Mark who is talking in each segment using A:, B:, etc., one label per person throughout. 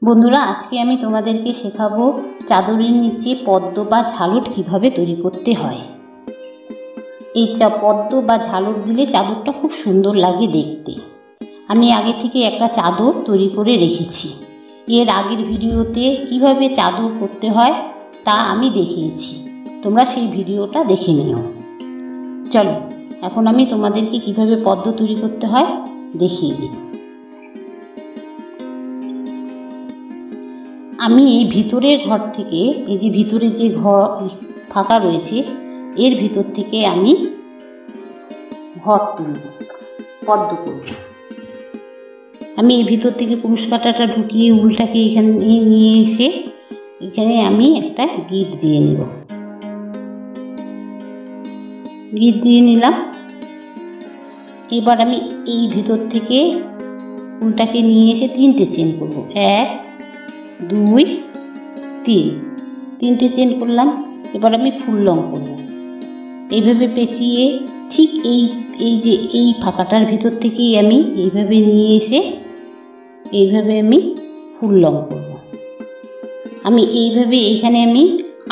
A: বন্ধুরা, আজকে আমি তোমাদেরকে শেখাবো চাদরের নিচে পদ্ম বা ঝালট কিভাবে তৈরি করতে হয়। এই পদ্ম বা ঝালট দিলে চাদরটা খুব সুন্দর লাগে দেখতে। আমি আগে থেকে একটা চাদর তৈরি করে রেখেছি। এর আগের ভিডিওতে কিভাবে চাদর করতে হয় তা আমি দেখিয়েছি, তোমরা সেই ভিডিওটা দেখে নিও। চলো এখন আমি তোমাদেরকে কিভাবে পদ্ম তৈরি করতে হয় দেখিয়ে দিই। আমি এই ভিতরের ঘর থেকে, এই যে ভিতরের যে ঘর ফাঁকা রয়েছে এর ভিতর থেকে আমি ঘর তুলব, পদ্ম করব। আমি এই ভিতর থেকে কুরুশ কাঁটাটা ঢুকিয়ে উলটাকে এখানে নিয়ে এসে এখানে আমি একটা গিট দিয়ে নেব। গিট দিয়ে নিলাম। এবার আমি এই ভিতর থেকে উলটাকে নিয়ে এসে 3টে চেন করব। 1 2 3, 3টে চেন করলাম। এবার আমি ফুল লং করব। এইভাবে পেঁচিয়ে ঠিক এই ফাঁকাটার ভিতর থেকেই আমি এইভাবে নিয়ে এসে এইভাবে আমি ফুল লং করব। আমি এইভাবে এখানে আমি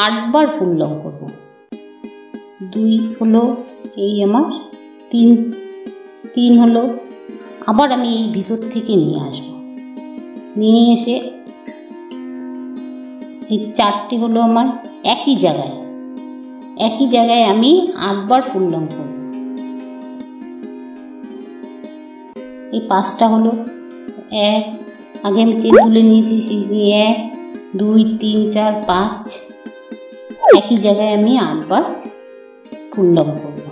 A: 8বার ফুল লং করব। 2 হলো, এই আমার 3 হলো। আবার আমি এই ভিতর থেকে নিয়ে আসব, নিয়ে এসে এই 4টে হলো আমার একই জায়গায় আমি 8বার ফুল লং করব। এই 5টা হলো 1, আগে আমি চেন তুলে নিয়েছি, সেই নিয়ে 1 2 3 4 5 একই জায়গায় আমি 8বার ফুল লং করব।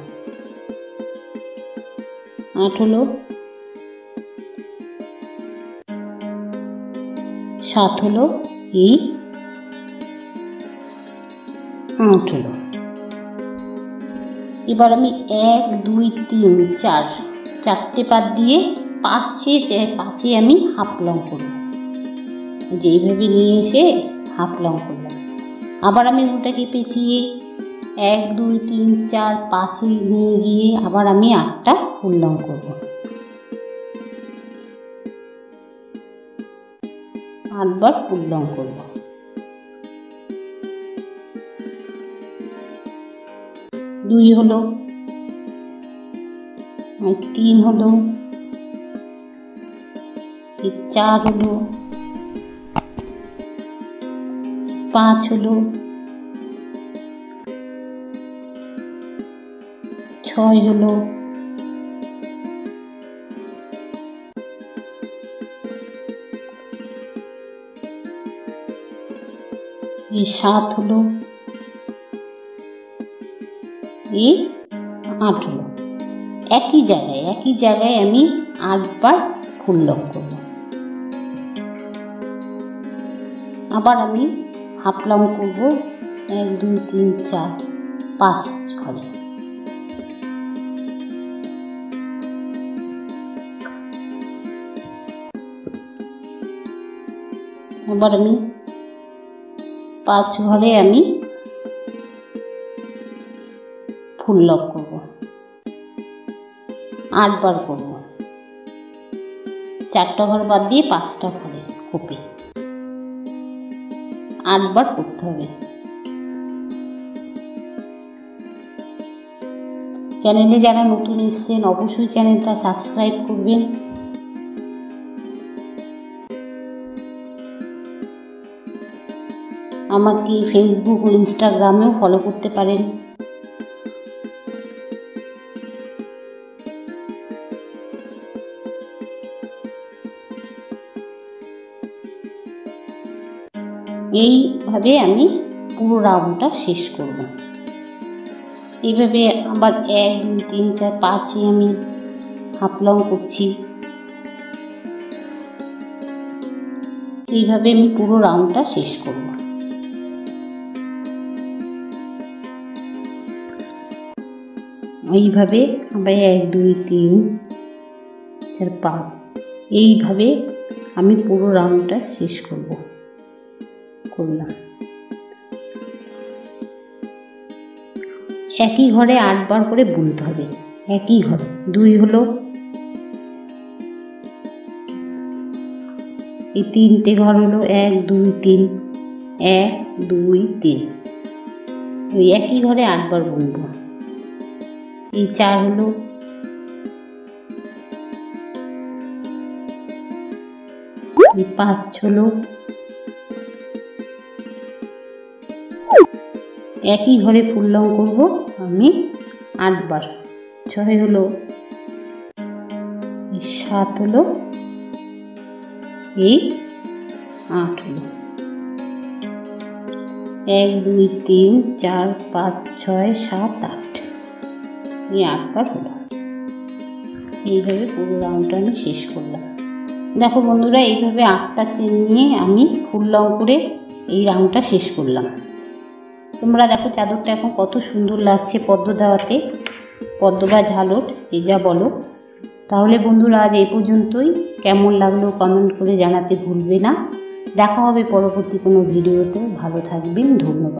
A: 8 হলো, 7 হলো, এই 8 হলো। এবার আমি 1 2 3 4 4টে পাত দিয়ে 5 আমি হাফ লং করব। যেইভাবে নিয়ে এসে হাফ লং করলাম। আবার আমি ওটাকে পেঁচিয়ে 1 2 3 4 5 নিয়ে গিয়ে আবার আমি 8টা ফুল লং করব। 8বার ফুল লং করব। 2 হলো, 3 হলো, 4 হলো, 5 হলো, 6 হলো, 7 হলো, 8 হলো। একই জায়গায় আমি 8বার ফুল লং করব। আবার আমি হাফ লং করব 1 2 3 4 5 ঘরে। আবার আমি 5 ঘরে আমি ফুল লং করব। 8বার করব। 4টা ঘর বাদ দিয়ে 5টা ঘরে কোপে 8বার করতে হবে। চ্যানেলে যারা নতুন এসেছেন অবশ্যই চ্যানেলটা সাবস্ক্রাইব করবেন। আমাকে ফেসবুক ও ইনস্টাগ্রামেও ফলো করতে পারেন। এইভাবে আমি পুরো রাউন্ডটা শেষ করব। এইভাবে আবার 1 2 3 4 5 আমি হাফ লং করছি। এইভাবে আমি পুরো রাউন্ডটা শেষ করব। এইভাবে আবার 1 2 3 4 5 এইভাবে আমি পুরো রাউন্ডটা শেষ করলাম। একই ঘরে 8বার করে বুনতে হবে। একই ঘরে 2 হলো, এই 3টে ঘর হলো 1 2 3, 1 2 3, ওই একই ঘরে 8 বার বুনবো। এই 4 হলো, এই 5 হলো, একই ঘরে ফুল লং করব আমি 8 বার। 6 হলো, 7 হলো, এই 8 হলো। 1 2 3 4 5 6 7 8, এই 8 বার হলো। এইভাবে পুরো রাউন্ডটা আমি শেষ করলাম। দেখো বন্ধুরা, এইভাবে 8টা চেন নিয়ে আমি ফুল লং করে এই রাউন্ডটা শেষ করলাম। তোমরা দেখো চাদরটা এখন কত সুন্দর লাগছে পদ্ম দেওয়াতে, পদ্ম বা ঝালর যে যা বলো। তাহলে বন্ধুরা আজ এই পর্যন্তই। কেমন লাগলো কমেন্ট করে জানাতে ভুলবে না। দেখা হবে পরবর্তী কোনো ভিডিওতে। ভালো থাকবেন, ধন্যবাদ।